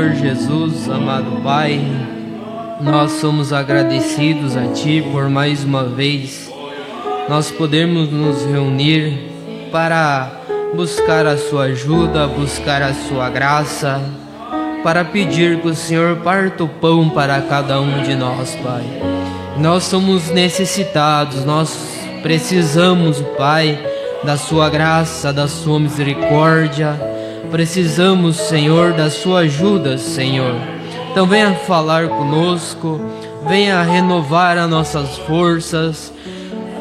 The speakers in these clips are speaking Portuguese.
Senhor Jesus, amado Pai, nós somos agradecidos a Ti por mais uma vez nós podermos nos reunir para buscar a Sua ajuda, buscar a Sua graça, para pedir que o Senhor parta o pão para cada um de nós, Pai. Nós somos necessitados, nós precisamos, Pai, da Sua graça, da Sua misericórdia. Precisamos, Senhor, da Sua ajuda, Senhor. Então venha falar conosco, venha renovar as nossas forças.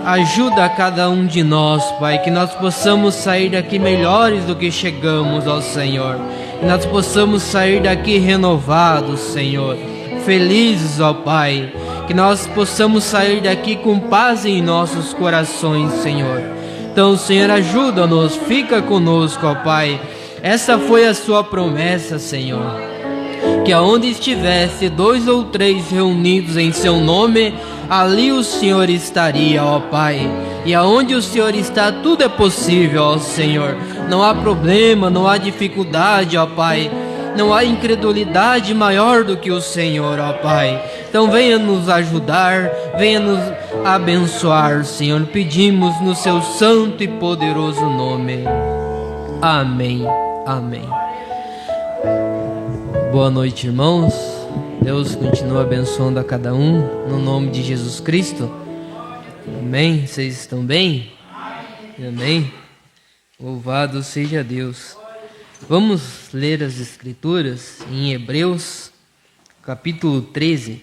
Ajuda a cada um de nós, Pai, que nós possamos sair daqui melhores do que chegamos, ó Senhor. Que nós possamos sair daqui renovados, Senhor. Felizes, ó Pai. Que nós possamos sair daqui com paz em nossos corações, Senhor. Então, Senhor, ajuda-nos, fica conosco, ó Pai. Essa foi a Sua promessa, Senhor. Que aonde estivesse 2 ou 3 reunidos em Seu nome, ali o Senhor estaria, ó Pai. E aonde o Senhor está, tudo é possível, ó Senhor. Não há problema, não há dificuldade, ó Pai. Não há incredulidade maior do que o Senhor, ó Pai. Então venha nos ajudar, venha nos abençoar, Senhor. Pedimos no Seu santo e poderoso nome. Amém. Amém. Boa noite, irmãos. Deus continua abençoando a cada um, no nome de Jesus Cristo. Amém. Vocês estão bem? Amém. Louvado seja Deus. Vamos ler as Escrituras em Hebreus, capítulo 13.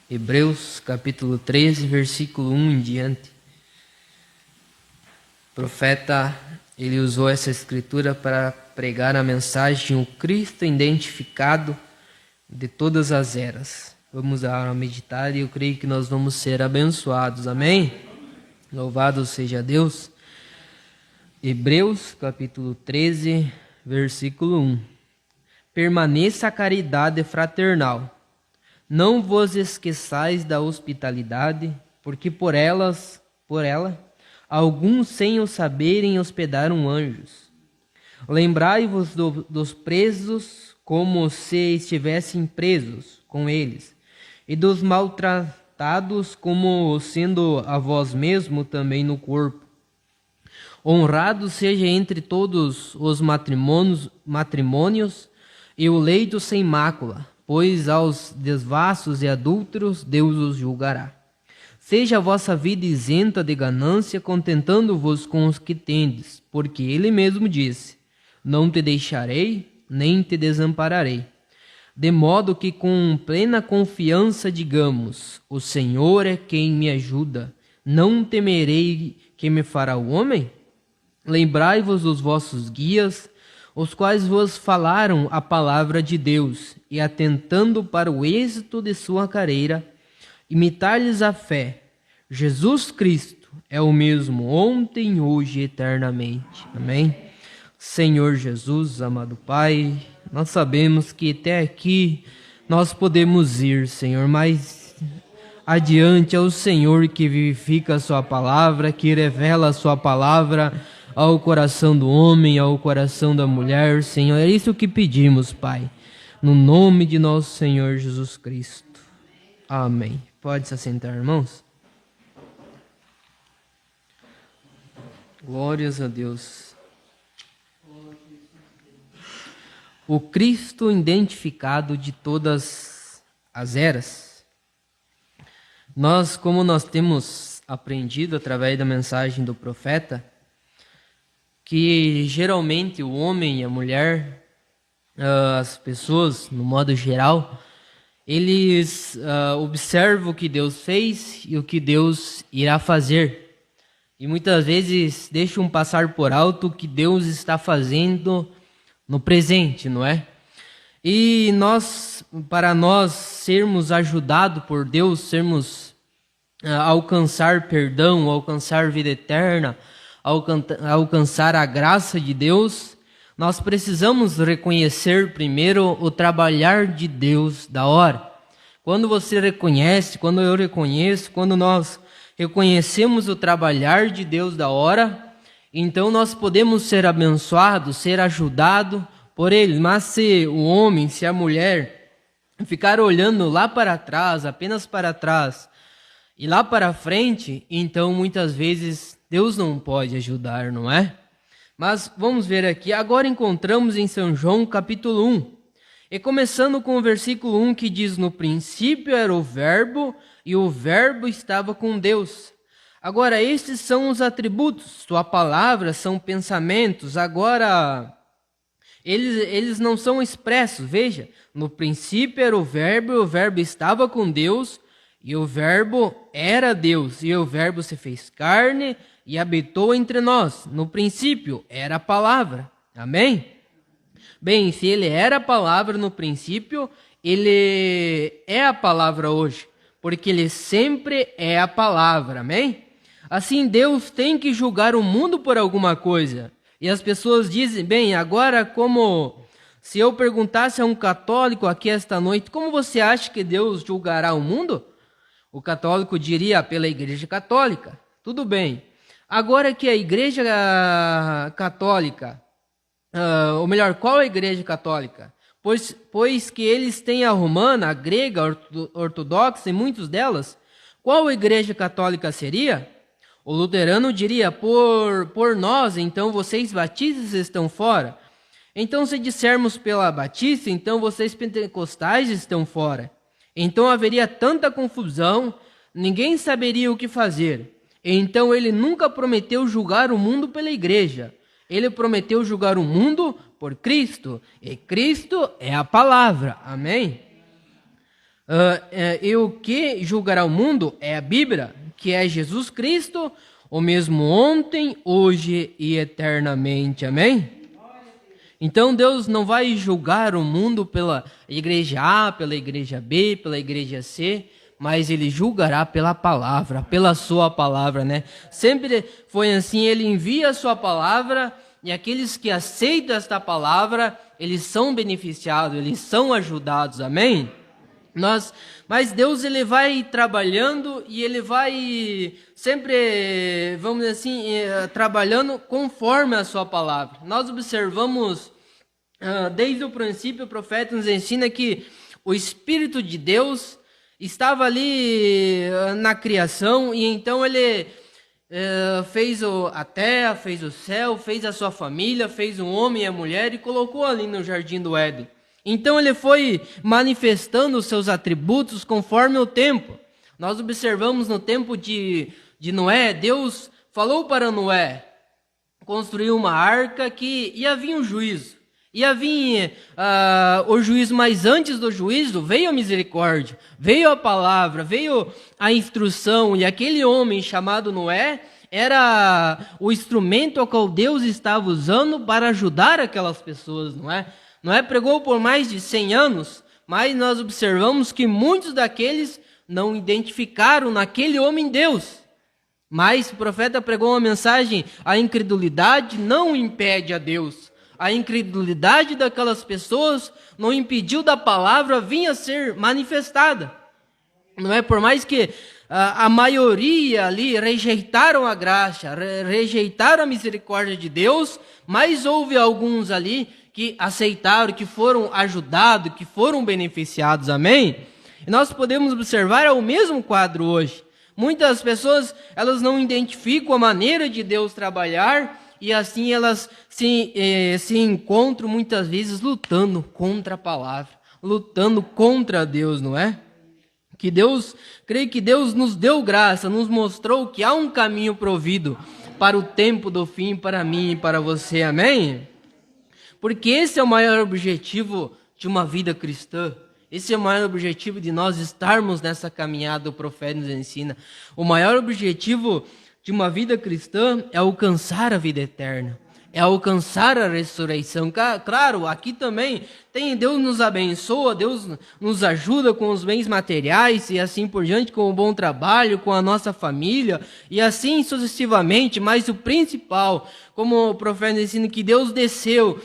Hebreus, capítulo 13, versículo 1 em diante. O profeta, ele usou essa Escritura para pregar a mensagem, o Cristo identificado de todas as eras. Vamos dar uma meditada e eu creio que nós vamos ser abençoados. Amém? Louvado seja Deus. Hebreus, capítulo 13, versículo 1. Permaneça a caridade fraternal. Não vos esqueçais da hospitalidade, porque por ela, alguns sem o saberem hospedaram anjos. Lembrai-vos dos presos, como se estivessem presos com eles, e dos maltratados, como sendo a vós mesmo também no corpo. Honrado seja entre todos os matrimônios e o leito sem mácula, pois aos desvassos e adúlteros Deus os julgará. Seja a vossa vida isenta de ganância, contentando-vos com os que tendes, porque Ele mesmo disse: não te deixarei, nem te desampararei. De modo que com plena confiança digamos: o Senhor é quem me ajuda, não temerei que me fará o homem? Lembrai-vos dos vossos guias, os quais vos falaram a palavra de Deus, e atentando para o êxito de sua carreira, imitar-lhes a fé. Jesus Cristo é o mesmo ontem, hoje e eternamente. Amém? Senhor Jesus, amado Pai, nós sabemos que até aqui nós podemos ir, Senhor, mas adiante é o Senhor que vivifica a Sua palavra, que revela a Sua palavra ao coração do homem, ao coração da mulher, Senhor. É isso que pedimos, Pai, no nome de nosso Senhor Jesus Cristo. Amém. Pode se assentar, irmãos. Glórias a Deus. O Cristo identificado de todas as eras. Como nós temos aprendido através da mensagem do profeta, que geralmente o homem e a mulher, as pessoas, no modo geral, eles observam o que Deus fez e o que Deus irá fazer. E muitas vezes deixam passar por alto o que Deus está fazendo no presente, não é? E para nós sermos ajudados por Deus, alcançar perdão, alcançar vida eterna, alcançar a graça de Deus, nós precisamos reconhecer primeiro o trabalhar de Deus da hora. Quando você reconhece, quando eu reconheço, quando nós reconhecemos o trabalhar de Deus da hora, então nós podemos ser abençoados, ser ajudados por eles. Mas se o homem, se a mulher ficar olhando lá para trás, apenas para trás, e lá para frente, então muitas vezes Deus não pode ajudar, não é? Mas vamos ver aqui, agora encontramos em São João capítulo 1, e começando com o versículo 1 que diz: no princípio era o verbo, e o verbo estava com Deus. Agora, estes são os atributos, sua palavra são pensamentos. Agora, eles não são expressos. Veja, no princípio era o verbo estava com Deus, e o verbo era Deus, e o verbo se fez carne e habitou entre nós. No princípio era a palavra. Amém? Bem, se ele era a palavra no princípio, ele é a palavra hoje, porque ele sempre é a palavra. Amém? Assim, Deus tem que julgar o mundo por alguma coisa. E as pessoas dizem, bem, agora como se eu perguntasse a um católico aqui esta noite, como você acha que Deus julgará o mundo? O católico diria, pela Igreja Católica. Tudo bem. Agora que a Igreja Católica, ou melhor, qual é a Igreja Católica? Pois que eles têm a romana, a grega, a ortodoxa e muitas delas, qual a Igreja Católica seria? O luterano diria, por nós, então vocês batistas estão fora. Então, se dissermos pela batista, então vocês pentecostais estão fora. Então haveria tanta confusão, ninguém saberia o que fazer. Então ele nunca prometeu julgar o mundo pela igreja. Ele prometeu julgar o mundo por Cristo. E Cristo é a palavra. Amém? E o que julgará o mundo é a Bíblia, que é Jesus Cristo, o mesmo ontem, hoje e eternamente. Amém? Então Deus não vai julgar o mundo pela igreja A, pela igreja B, pela igreja C, mas ele julgará pela palavra, pela sua palavra, né? Sempre foi assim, ele envia a sua palavra e aqueles que aceitam esta palavra, eles são beneficiados, eles são ajudados. Amém? Mas Deus, ele vai trabalhando e ele vai sempre, vamos dizer assim, trabalhando conforme a sua palavra. Nós observamos, desde o princípio, o profeta nos ensina que o Espírito de Deus estava ali na criação, e então ele fez a terra, fez o céu, fez a sua família, fez o homem e a mulher e colocou ali no jardim do Éden. Então ele foi manifestando os seus atributos conforme o tempo. Nós observamos no tempo de Noé, Deus falou para Noé construir uma arca que ia vir um juízo. Ia vir o juízo, mas antes do juízo veio a misericórdia, veio a palavra, veio a instrução. E aquele homem chamado Noé era o instrumento ao qual Deus estava usando para ajudar aquelas pessoas, não é? Noé pregou por mais de 100 anos, mas nós observamos que muitos daqueles não identificaram naquele homem Deus. Mas o profeta pregou uma mensagem: a incredulidade não impede a Deus. A incredulidade daquelas pessoas não impediu da palavra vir a ser manifestada. Não é? Por mais que a maioria ali rejeitaram a graça, rejeitaram a misericórdia de Deus, mas houve alguns ali que aceitaram, que foram ajudados, que foram beneficiados. Amém? E nós podemos observar o mesmo quadro hoje. Muitas pessoas, elas não identificam a maneira de Deus trabalhar, e assim elas se encontram muitas vezes lutando contra a palavra, lutando contra Deus, não é? Creio que Deus nos deu graça, nos mostrou que há um caminho provido para o tempo do fim, para mim e para você. Amém? Porque esse é o maior objetivo de uma vida cristã. Esse é o maior objetivo de nós estarmos nessa caminhada, o profeta nos ensina. O maior objetivo de uma vida cristã é alcançar a vida eterna, é alcançar a ressurreição. Claro, aqui também Deus nos abençoa, Deus nos ajuda com os bens materiais e assim por diante, com o bom trabalho, com a nossa família e assim sucessivamente. Mas o principal, como o profeta ensina, que Deus desceu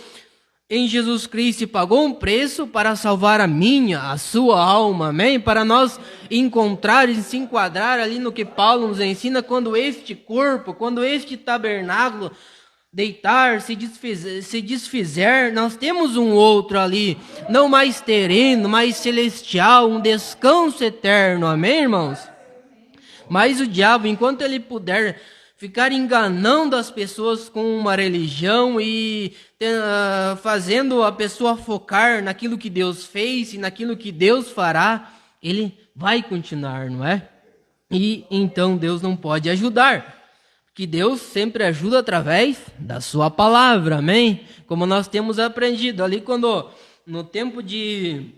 em Jesus Cristo e pagou um preço para salvar a sua alma, amém? Para nós encontrar e se enquadrar ali no que Paulo nos ensina, quando este corpo, quando este tabernáculo deitar, se desfizer, nós temos um outro ali, não mais terreno, mais celestial, um descanso eterno, amém, irmãos? Mas o diabo, enquanto ele puder ficar enganando as pessoas com uma religião e fazendo a pessoa focar naquilo que Deus fez e naquilo que Deus fará, ele vai continuar, não é? E então Deus não pode ajudar, que Deus sempre ajuda através da sua palavra, amém? Como nós temos aprendido ali quando, no tempo de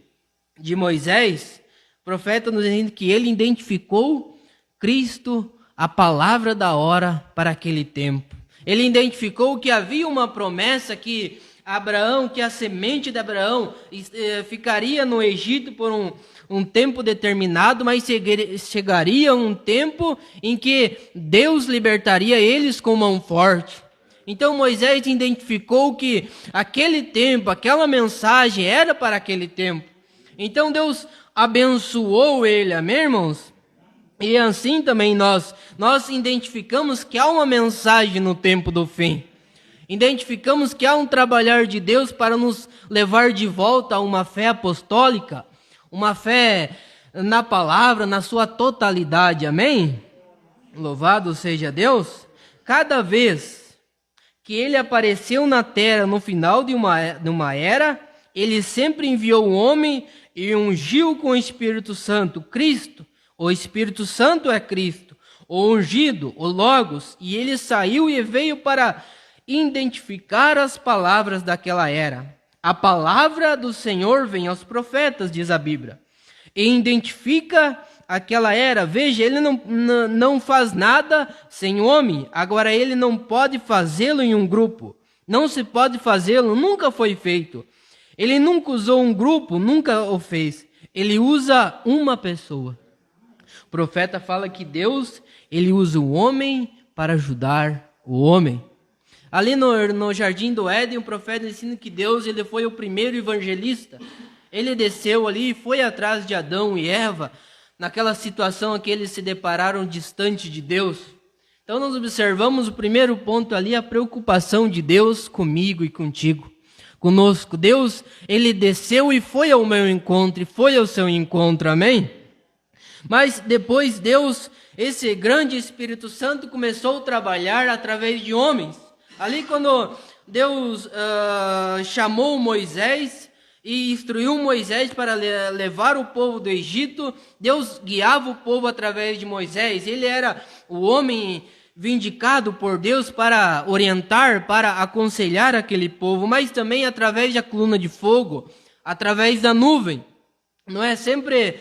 Moisés, o profeta nos diz que ele identificou Cristo, a palavra da hora para aquele tempo. Ele identificou que havia uma promessa que Abraão, que a semente de Abraão ficaria no Egito por um tempo determinado, mas chegaria um tempo em que Deus libertaria eles com mão forte. Então Moisés identificou que aquele tempo, aquela mensagem era para aquele tempo. Então Deus abençoou ele, amém, irmãos? E assim também nós identificamos que há uma mensagem no tempo do fim. Identificamos que há um trabalhar de Deus para nos levar de volta a uma fé apostólica, uma fé na palavra, na sua totalidade, amém? Louvado seja Deus. Cada vez que ele apareceu na terra no final de uma era, ele sempre enviou um homem e ungiu com o Espírito Santo, Cristo. O Espírito Santo é Cristo, o ungido, o Logos, e ele saiu e veio para identificar as palavras daquela era. A palavra do Senhor vem aos profetas, diz a Bíblia, e identifica aquela era. Veja, ele não faz nada sem homem, agora ele não pode fazê-lo em um grupo, não se pode fazê-lo, nunca foi feito. Ele nunca usou um grupo, nunca o fez, ele usa uma pessoa. O profeta fala que Deus, ele usa o homem para ajudar o homem. Ali no jardim do Éden, o profeta ensina que Deus, ele foi o primeiro evangelista. Ele desceu ali e foi atrás de Adão e Eva, naquela situação em que eles se depararam distante de Deus. Então nós observamos o primeiro ponto ali, a preocupação de Deus comigo e contigo, conosco. Deus, ele desceu e foi ao meu encontro, e foi ao seu encontro, amém? Mas depois Deus, esse grande Espírito Santo, começou a trabalhar através de homens. Ali quando Deus chamou Moisés e instruiu Moisés para levar o povo do Egito, Deus guiava o povo através de Moisés. Ele era o homem vindicado por Deus para orientar, para aconselhar aquele povo, mas também através da coluna de fogo, através da nuvem. Não é sempre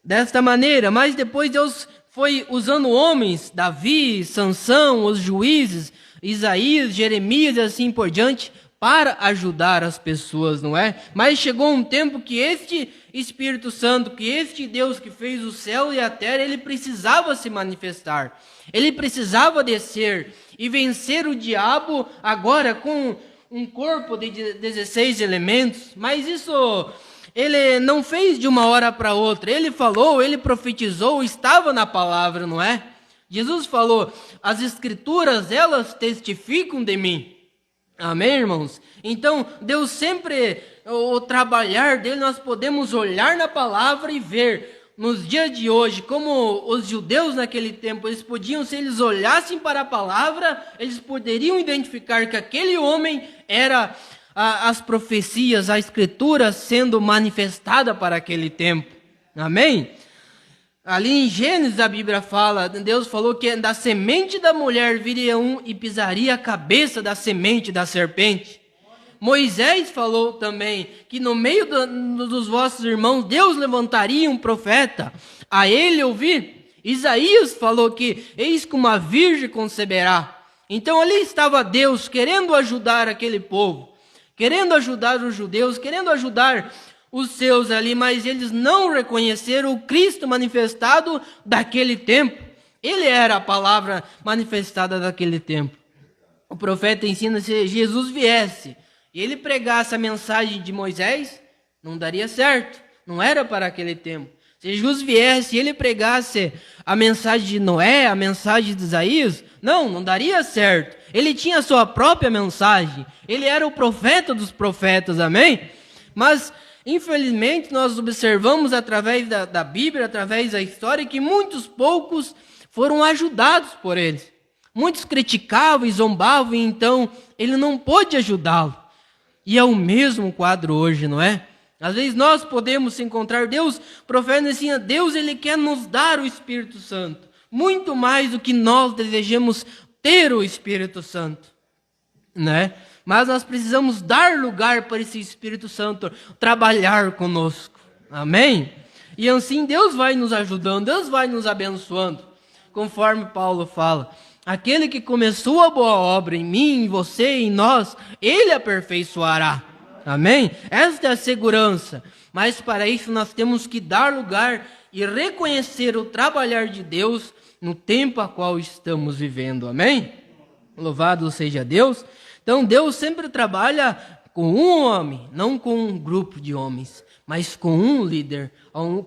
desta maneira, mas depois Deus foi usando homens, Davi, Sansão, os juízes, Isaías, Jeremias e assim por diante, para ajudar as pessoas, não é? Mas chegou um tempo que este Espírito Santo, que este Deus que fez o céu e a terra, ele precisava se manifestar. Ele precisava descer e vencer o diabo agora com um corpo de 16 elementos. Mas isso ele não fez de uma hora para outra. Ele falou, ele profetizou, estava na palavra, não é? Jesus falou, as escrituras, elas testificam de mim. Amém, irmãos? Então, Deus sempre, o trabalhar dele, nós podemos olhar na palavra e ver, nos dias de hoje, como os judeus naquele tempo, eles podiam, se eles olhassem para a palavra, eles poderiam identificar que aquele homem era as profecias, a escritura sendo manifestada para aquele tempo. Amém? Ali em Gênesis a Bíblia fala, Deus falou que da semente da mulher viria um e pisaria a cabeça da semente da serpente. Moisés falou também que no meio dos vossos irmãos Deus levantaria um profeta, a ele ouvir. Isaías falou que eis que uma virgem conceberá. Então ali estava Deus querendo ajudar aquele povo, querendo ajudar os judeus, querendo ajudar os seus ali, mas eles não reconheceram o Cristo manifestado daquele tempo. Ele era a palavra manifestada daquele tempo. O profeta ensina que se Jesus viesse e ele pregasse a mensagem de Moisés, não daria certo, não era para aquele tempo. Se Jesus viesse e ele pregasse a mensagem de Noé, a mensagem de Isaías, não daria certo. Ele tinha a sua própria mensagem. Ele era o profeta dos profetas, amém? Mas, infelizmente, nós observamos através da Bíblia, através da história, que muitos poucos foram ajudados por ele. Muitos criticavam e zombavam, e então ele não pôde ajudá-lo. E é o mesmo quadro hoje, não é? Às vezes nós podemos encontrar Deus, profeta assim, Deus ele quer nos dar o Espírito Santo. Muito mais do que nós desejamos ter o Espírito Santo, né? Mas nós precisamos dar lugar para esse Espírito Santo trabalhar conosco, amém? E assim Deus vai nos ajudando, Deus vai nos abençoando, conforme Paulo fala. Aquele que começou a boa obra em mim, em você, em nós, ele aperfeiçoará, amém? Esta é a segurança, mas para isso nós temos que dar lugar e reconhecer o trabalhar de Deus no tempo a qual estamos vivendo, amém? Louvado seja Deus. Então Deus sempre trabalha com um homem, não com um grupo de homens, mas com um líder.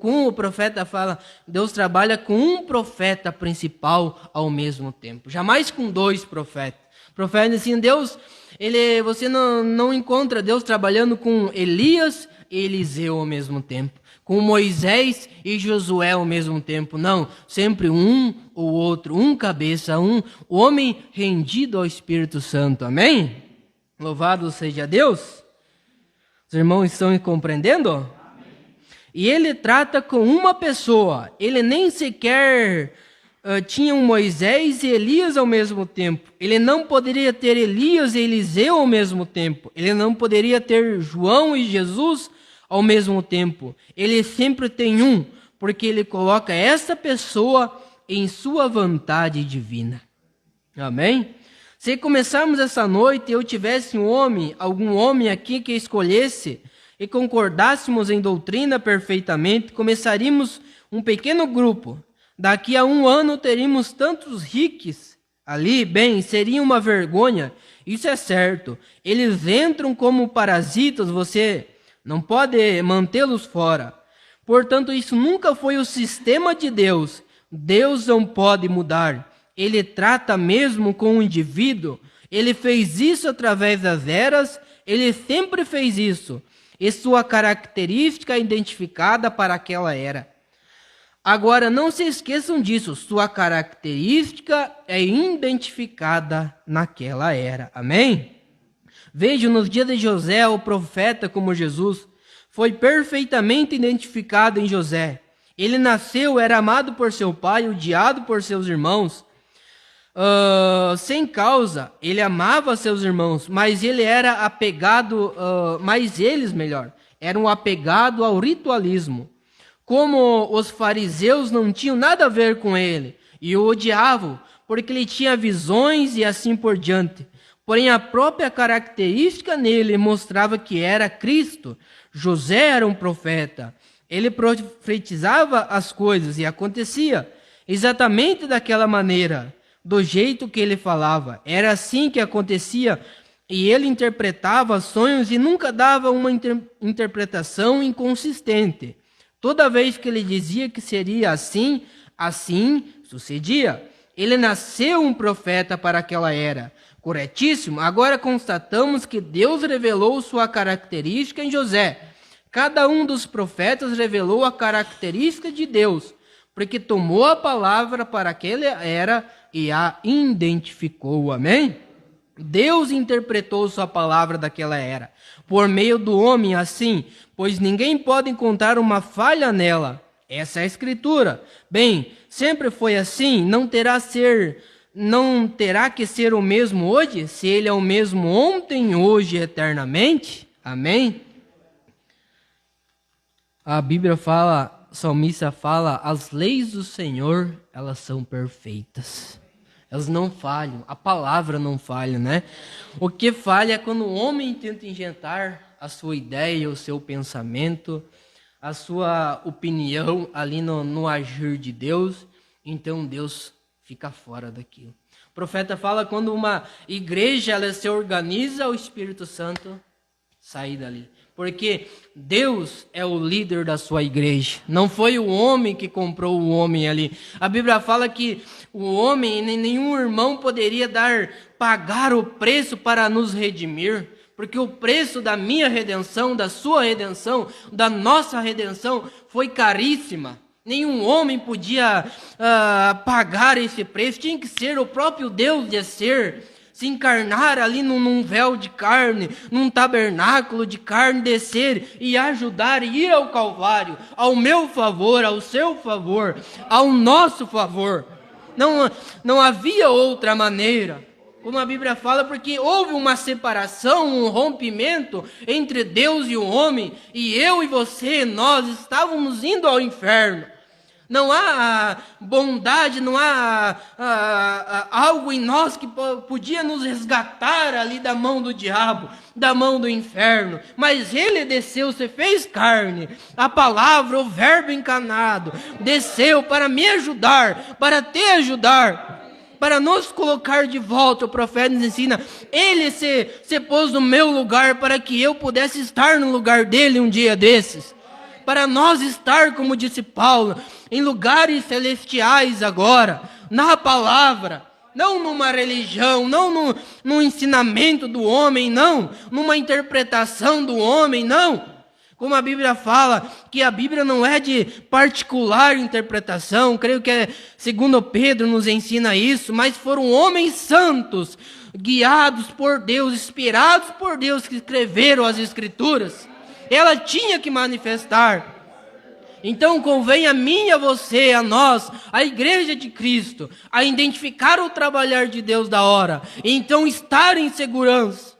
Com o profeta fala, Deus trabalha com um profeta principal ao mesmo tempo, jamais com dois profetas. Profeta assim, Deus, você não encontra Deus trabalhando com Elias e Eliseu ao mesmo tempo, com Moisés e Josué ao mesmo tempo. Não, sempre um ou outro, um cabeça, um homem rendido ao Espírito Santo. Amém? Louvado seja Deus. Os irmãos estão compreendendo? Amém. E ele trata com uma pessoa. Ele nem sequer tinha um Moisés e Elias ao mesmo tempo. Ele não poderia ter Elias e Eliseu ao mesmo tempo. Ele não poderia ter João e Jesus ao mesmo tempo. Ele sempre tem um, porque ele coloca essa pessoa em sua vontade divina. Amém? Se começarmos essa noite e eu tivesse algum homem aqui que escolhesse e concordássemos em doutrina perfeitamente, começaríamos um pequeno grupo. Daqui a 1 ano teríamos tantos ricos ali, bem, seria uma vergonha. Isso é certo. Eles entram como parasitas, você não pode mantê-los fora. Portanto, isso nunca foi o sistema de Deus. Deus não pode mudar. Ele trata mesmo com o indivíduo. Ele fez isso através das eras. Ele sempre fez isso. E sua característica é identificada para aquela era. Agora, não se esqueçam disso. Sua característica é identificada naquela era. Amém? Vejam, nos dias de José, o profeta como Jesus foi perfeitamente identificado em José. Ele nasceu, era amado por seu pai, odiado por seus irmãos. Sem causa, ele amava seus irmãos, mas ele era apegado, eram apegados ao ritualismo. Como os fariseus não tinham nada a ver com ele, e o odiavam, porque ele tinha visões e assim por diante. Porém, a própria característica nele mostrava que era Cristo. José era um profeta. Ele profetizava as coisas e acontecia exatamente daquela maneira, do jeito que ele falava. Era assim que acontecia, e ele interpretava sonhos e nunca dava uma interpretação inconsistente. Toda vez que ele dizia que seria assim, assim sucedia. Ele nasceu um profeta para aquela era. Corretíssimo? Agora constatamos que Deus revelou sua característica em José. Cada um dos profetas revelou a característica de Deus, porque tomou a palavra para aquela era e a identificou. Amém? Deus interpretou sua palavra daquela era, por meio do homem assim, pois ninguém pode encontrar uma falha nela. Essa é a Escritura. Bem, sempre foi assim, não terá que ser o mesmo hoje, se ele é o mesmo ontem, hoje e eternamente. Amém? A Bíblia fala, o salmista fala, as leis do Senhor, elas são perfeitas. Elas não falham, a palavra não falha, né? O que falha é quando o homem tenta injetar a sua ideia, o seu pensamento, a sua opinião ali no agir de Deus, então Deus fica fora daquilo. O profeta fala quando uma igreja ela se organiza, o Espírito Santo sair dali. Porque Deus é o líder da sua igreja. Não foi o homem que comprou o homem ali. A Bíblia fala que o homem, nenhum irmão poderia pagar o preço para nos redimir. Porque o preço da minha redenção, da sua redenção, da nossa redenção foi caríssima. Nenhum homem podia pagar esse preço. Tinha que ser o próprio Deus descer, se encarnar ali num véu de carne, num tabernáculo de carne, descer e ajudar e ir ao Calvário, ao meu favor, ao seu favor, ao nosso favor. Não havia outra maneira, como a Bíblia fala, porque houve uma separação, um rompimento entre Deus e o homem, e eu e você, nós estávamos indo ao inferno. Não há bondade, não há algo em nós que podia nos resgatar ali da mão do diabo, da mão do inferno. Mas ele desceu, se fez carne. A palavra, o verbo encarnado, desceu para me ajudar, para te ajudar, para nos colocar de volta. O profeta nos ensina, ele se pôs no meu lugar para que eu pudesse estar no lugar dele um dia desses. Para nós estar, como disse Paulo, em lugares celestiais agora, na palavra, não numa religião, não no ensinamento do homem, não, numa interpretação do homem, não. Como a Bíblia fala, que a Bíblia não é de particular interpretação, creio que 2 Pedro nos ensina isso, mas foram homens santos, guiados por Deus, inspirados por Deus, que escreveram as Escrituras. Ela tinha que manifestar. Então convém a mim e a você, a nós, a igreja de Cristo, a identificar o trabalhar de Deus da hora, e então estar em segurança.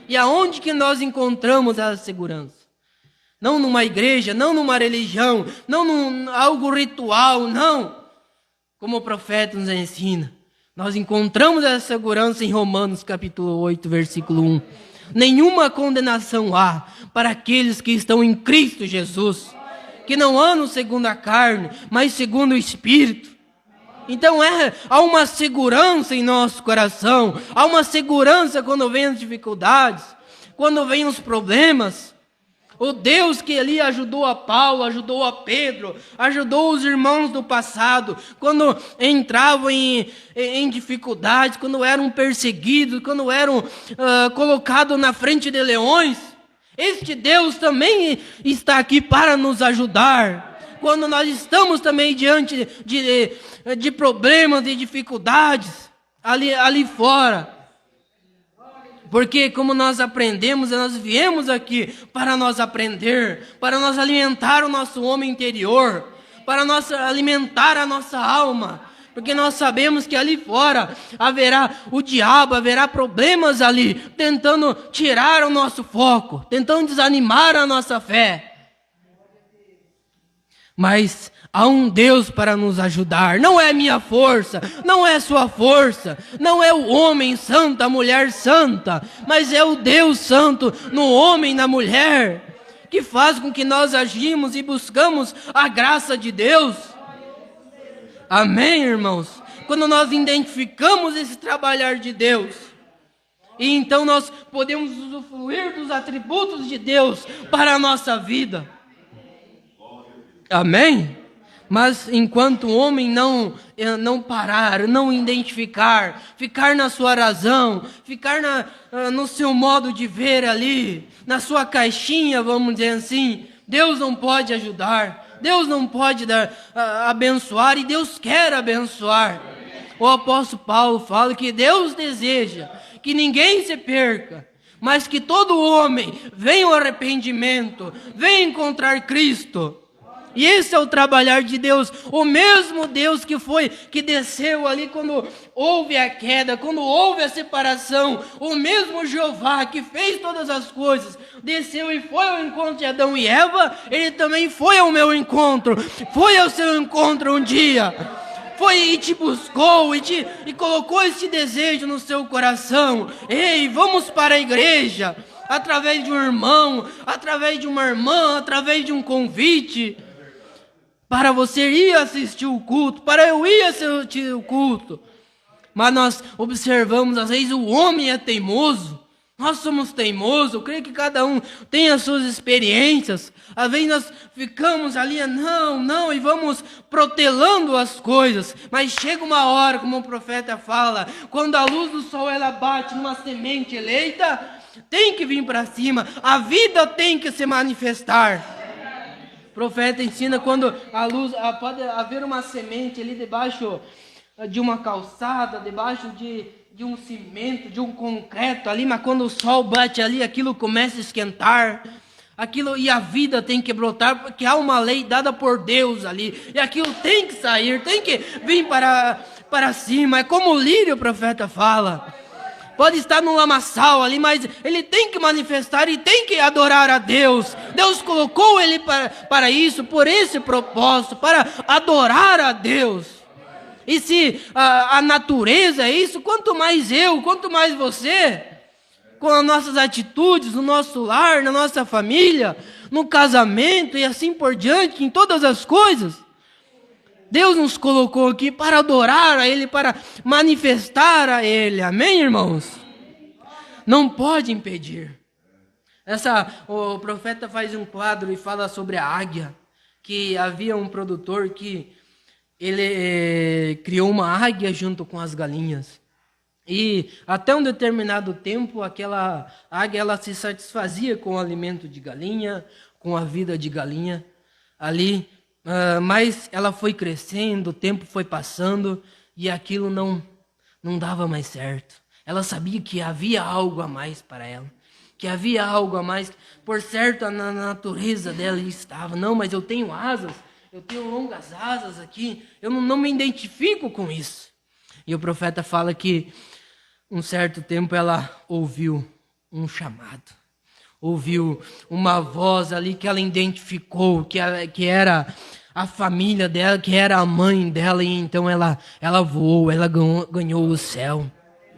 E aonde que nós encontramos essa segurança? Não numa igreja, não numa religião, não num algo ritual, não. Como o profeta nos ensina, nós encontramos essa segurança em Romanos capítulo 8, versículo 1. Nenhuma condenação há para aqueles que estão em Cristo Jesus, que não andam segundo a carne, mas segundo o Espírito. Então há uma segurança em nosso coração, há uma segurança quando vem as dificuldades, quando vem os problemas. O Deus que ali ajudou a Paulo, ajudou a Pedro, ajudou os irmãos do passado, quando entravam em dificuldades, quando eram perseguidos, quando eram colocados na frente de leões. Este Deus também está aqui para nos ajudar. Quando nós estamos também diante de problemas e dificuldades ali fora. Porque como nós aprendemos, nós viemos aqui para nós aprender, para nós alimentar o nosso homem interior, para nós alimentar a nossa alma. Porque nós sabemos que ali fora haverá o diabo, haverá problemas ali, tentando tirar o nosso foco, tentando desanimar a nossa fé. Mas há um Deus para nos ajudar. Não é minha força, não é sua força, não é o homem santo, a mulher santa, mas é o Deus santo no homem e na mulher, que faz com que nós agimos e buscamos a graça de Deus. Amém, irmãos? Quando nós identificamos esse trabalhar de Deus, e então nós podemos usufruir dos atributos de Deus para a nossa vida. Amém? Mas enquanto o homem não parar, não identificar, ficar na sua razão, ficar no seu modo de ver ali, na sua caixinha, vamos dizer assim, Deus não pode ajudar, Deus não pode abençoar, e Deus quer abençoar. O apóstolo Paulo fala que Deus deseja que ninguém se perca, mas que todo homem venha ao arrependimento, venha encontrar Cristo. E esse é o trabalhar de Deus, o mesmo Deus que desceu ali quando houve a queda, quando houve a separação, o mesmo Jeová que fez todas as coisas, desceu e foi ao encontro de Adão e Eva, ele também foi ao meu encontro, foi ao seu encontro um dia, foi e te buscou e colocou esse desejo no seu coração. Ei, vamos para a igreja, através de um irmão, através de uma irmã, através de um convite, para você ir assistir o culto, para eu ir assistir o culto. Mas nós observamos, às vezes o homem é teimoso, Nós somos teimosos, eu creio que cada um tem as suas experiências. Às vezes nós ficamos ali, não, e vamos protelando as coisas. Mas chega uma hora, como o profeta fala, quando a luz do sol ela bate numa semente eleita, tem que vir para cima, a vida tem que se manifestar. O profeta ensina quando a luz, pode haver uma semente ali debaixo de uma calçada, debaixo de um cimento, de um concreto ali, mas quando o sol bate ali, aquilo começa a esquentar, e a vida tem que brotar, porque há uma lei dada por Deus ali, e aquilo tem que sair, tem que vir para cima. É como o lírio, o profeta fala, pode estar no lamaçal ali, mas ele tem que manifestar e tem que adorar a Deus. Deus colocou ele para isso, por esse propósito, para adorar a Deus. E se a natureza é isso, quanto mais eu, quanto mais você, com as nossas atitudes, no nosso lar, na nossa família, no casamento e assim por diante, em todas as coisas. Deus nos colocou aqui para adorar a Ele, para manifestar a Ele. Amém, irmãos? Não pode impedir. O profeta faz um quadro e fala sobre a águia, que havia um produtor que ele criou uma águia junto com as galinhas. E até um determinado tempo, aquela águia ela se satisfazia com o alimento de galinha, com a vida de galinha ali. Mas ela foi crescendo, o tempo foi passando e aquilo não dava mais certo. Ela sabia que havia algo a mais para ela. Que havia algo a mais. Por certo, na natureza dela estava. Não, mas eu tenho asas. Eu tenho longas asas aqui, eu não me identifico com isso. E o profeta fala que um certo tempo ela ouviu um chamado. Ouviu uma voz ali que ela identificou, que era a família dela, que era a mãe dela. E então ela voou, ela ganhou o céu.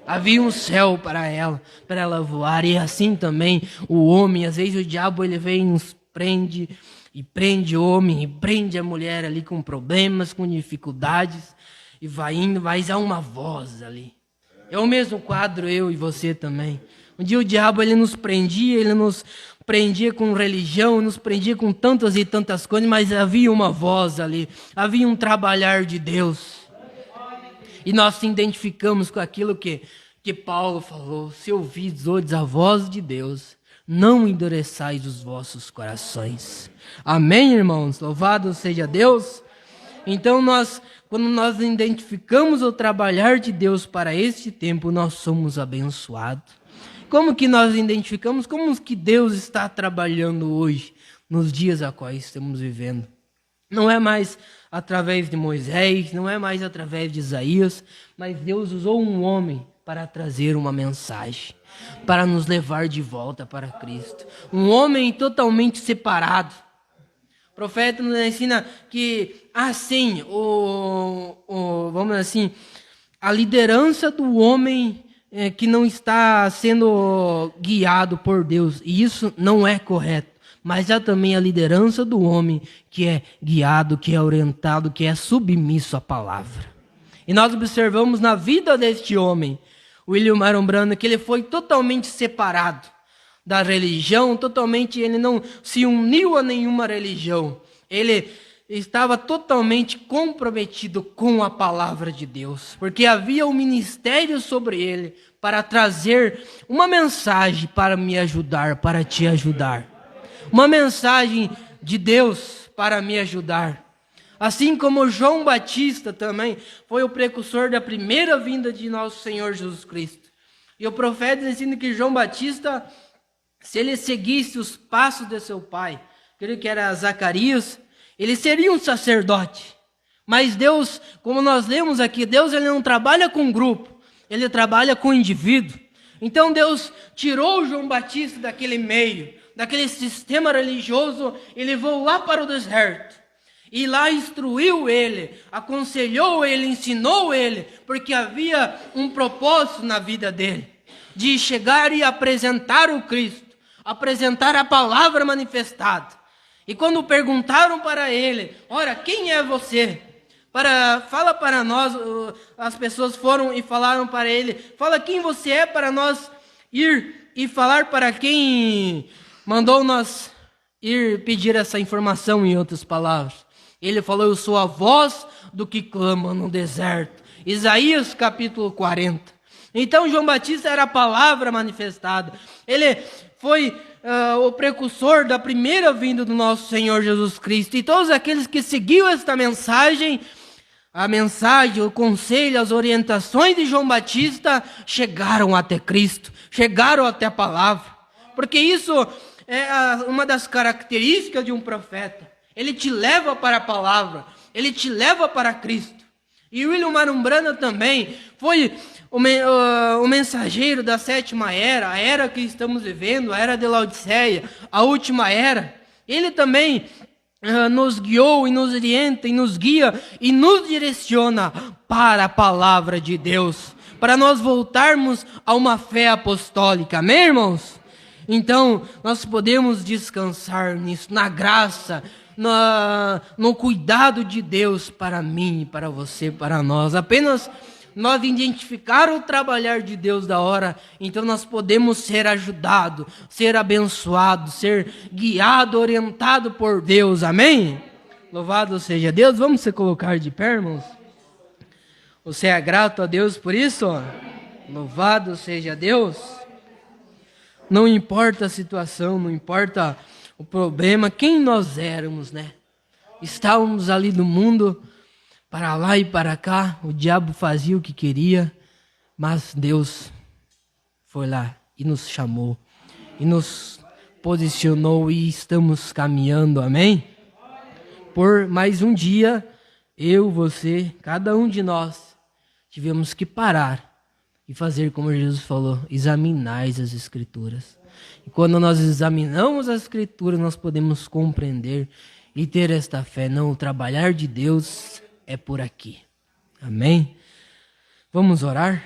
Havia um céu para ela voar. E assim também o homem, às vezes o diabo ele vem e nos prende... E prende o homem, e prende a mulher ali com problemas, com dificuldades. E vai indo, mas há uma voz ali. É o mesmo quadro, eu e você também. Um dia o diabo ele nos prendia com religião, nos prendia com tantas e tantas coisas, mas havia uma voz ali, havia um trabalhar de Deus. E nós se identificamos com aquilo que Paulo falou, se ouvides a voz de Deus, não endureçais os vossos corações. Amém, irmãos? Louvado seja Deus. Então, quando nós identificamos o trabalhar de Deus para este tempo, nós somos abençoados. Como que nós identificamos? Como que Deus está trabalhando hoje, nos dias a quais estamos vivendo? Não é mais através de Moisés, não é mais através de Isaías, mas Deus usou um homem para trazer uma mensagem, para nos levar de volta para Cristo. Um homem totalmente separado. O profeta nos ensina que, assim, vamos assim, a liderança do homem que não está sendo guiado por Deus, e isso não é correto. Mas há também a liderança do homem que é guiado, que é orientado, que é submisso à palavra. E nós observamos na vida deste homem, William Marion Branham, que ele foi totalmente separado da religião, ele não se uniu a nenhuma religião. Ele estava totalmente comprometido com a palavra de Deus, porque havia um ministério sobre ele para trazer uma mensagem para me ajudar, para te ajudar. Uma mensagem de Deus para me ajudar. Assim como João Batista também foi o precursor da primeira vinda de nosso Senhor Jesus Cristo. E o profeta ensina que João Batista, se ele seguisse os passos de seu pai, creio que era Zacarias, ele seria um sacerdote. Mas Deus, como nós lemos aqui, Deus ele não trabalha com grupo, ele trabalha com indivíduo. Então Deus tirou João Batista daquele meio, daquele sistema religioso, e levou lá para o deserto. E lá instruiu ele, aconselhou ele, ensinou ele, porque havia um propósito na vida dele, de chegar e apresentar o Cristo, apresentar a palavra manifestada. E quando perguntaram para ele, ora, quem é você? Fala para nós, as pessoas foram e falaram para ele, fala quem você é para nós ir e falar para quem mandou nós ir pedir essa informação, em outras palavras. Ele falou: eu sou a voz do que clama no deserto. Isaías capítulo 40. Então João Batista era a palavra manifestada. Ele foi o precursor da primeira vinda do nosso Senhor Jesus Cristo. E todos aqueles que seguiam esta mensagem, a mensagem, o conselho, as orientações de João Batista, chegaram até Cristo, chegaram até a palavra. Porque isso é uma das características de um profeta. Ele te leva para a palavra, ele te leva para Cristo. E William Marumbrana também foi o mensageiro da sétima era, a era que estamos vivendo, a era de Laodiceia, a última era. Ele também nos guiou e nos orienta e nos guia e nos direciona para a palavra de Deus, para nós voltarmos a uma fé apostólica, amém, irmãos? Então, nós podemos descansar nisso, na graça, no cuidado de Deus para mim, para você, para nós. Apenas nós identificar o trabalhar de Deus da hora, então nós podemos ser ajudados, ser abençoados, ser guiado, orientado por Deus, amém? Louvado seja Deus. Vamos se colocar de pé, irmãos? Você é grato a Deus por isso? Louvado seja Deus. Não importa a situação, não importa o problema, quem nós éramos, né? Estávamos ali no mundo, para lá e para cá, o diabo fazia o que queria, mas Deus foi lá e nos chamou, e nos posicionou e estamos caminhando, amém? Por mais um dia, eu, você, cada um de nós, tivemos que parar e fazer como Jesus falou: examinais as Escrituras. E quando nós examinamos as Escrituras, nós podemos compreender e ter esta fé. Não, o trabalhar de Deus é por aqui. Amém? Vamos orar?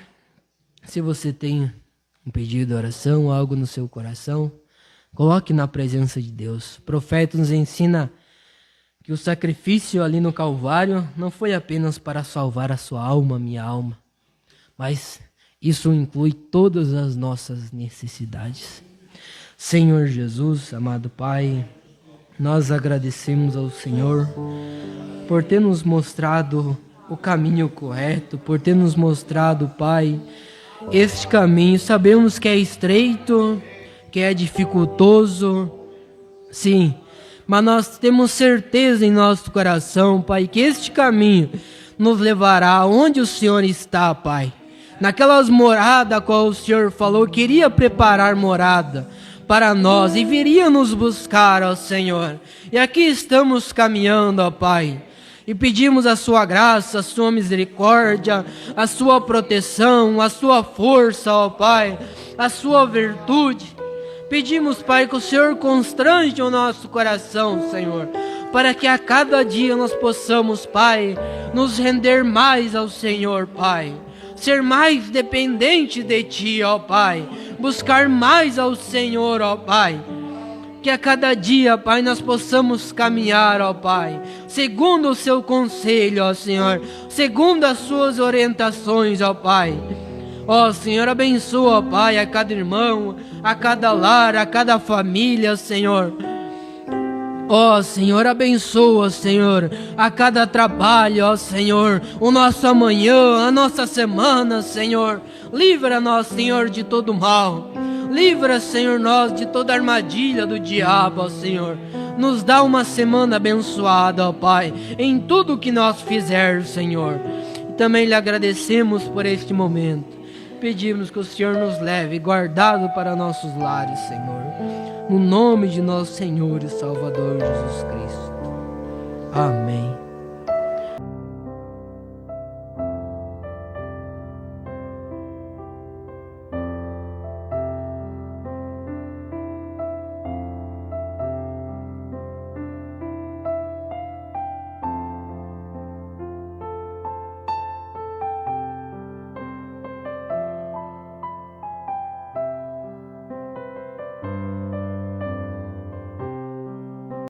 Se você tem um pedido de oração, algo no seu coração, coloque na presença de Deus. O profeta nos ensina que o sacrifício ali no Calvário não foi apenas para salvar a sua alma, minha alma, mas isso inclui todas as nossas necessidades. Senhor Jesus, amado Pai, nós agradecemos ao Senhor por ter nos mostrado o caminho correto, por ter nos mostrado, Pai, este caminho. Sabemos que é estreito, que é dificultoso, sim, mas nós temos certeza em nosso coração, Pai, que este caminho nos levará aonde o Senhor está, Pai. Naquelas moradas a qual o Senhor falou, queria preparar morada para nós e viria nos buscar, ó Senhor. E aqui estamos caminhando, ó Pai, e pedimos a sua graça, a sua misericórdia, a sua proteção, a sua força, ó Pai, a sua virtude. Pedimos, Pai, que o Senhor constrange o nosso coração, Senhor, para que a cada dia nós possamos, Pai, nos render mais ao Senhor, Pai. Ser mais dependente de Ti, ó Pai. Buscar mais ao Senhor, ó Pai. Que a cada dia, Pai, nós possamos caminhar, ó Pai, segundo o Seu conselho, ó Senhor, segundo as Suas orientações, ó Pai. Ó Senhor, abençoa, ó Pai, a cada irmão, a cada lar, a cada família, Senhor. Ó Senhor, abençoa, Senhor, a cada trabalho, ó Senhor, o nosso amanhã, a nossa semana, Senhor. Livra-nos, Senhor, de todo mal. Livra, Senhor, nós de toda armadilha do diabo, ó Senhor. Nos dá uma semana abençoada, ó Pai, em tudo que nós fizermos, Senhor. E também lhe agradecemos por este momento. Pedimos que o Senhor nos leve guardado para nossos lares, Senhor. No nome de nosso Senhor e Salvador Jesus Cristo. Amém.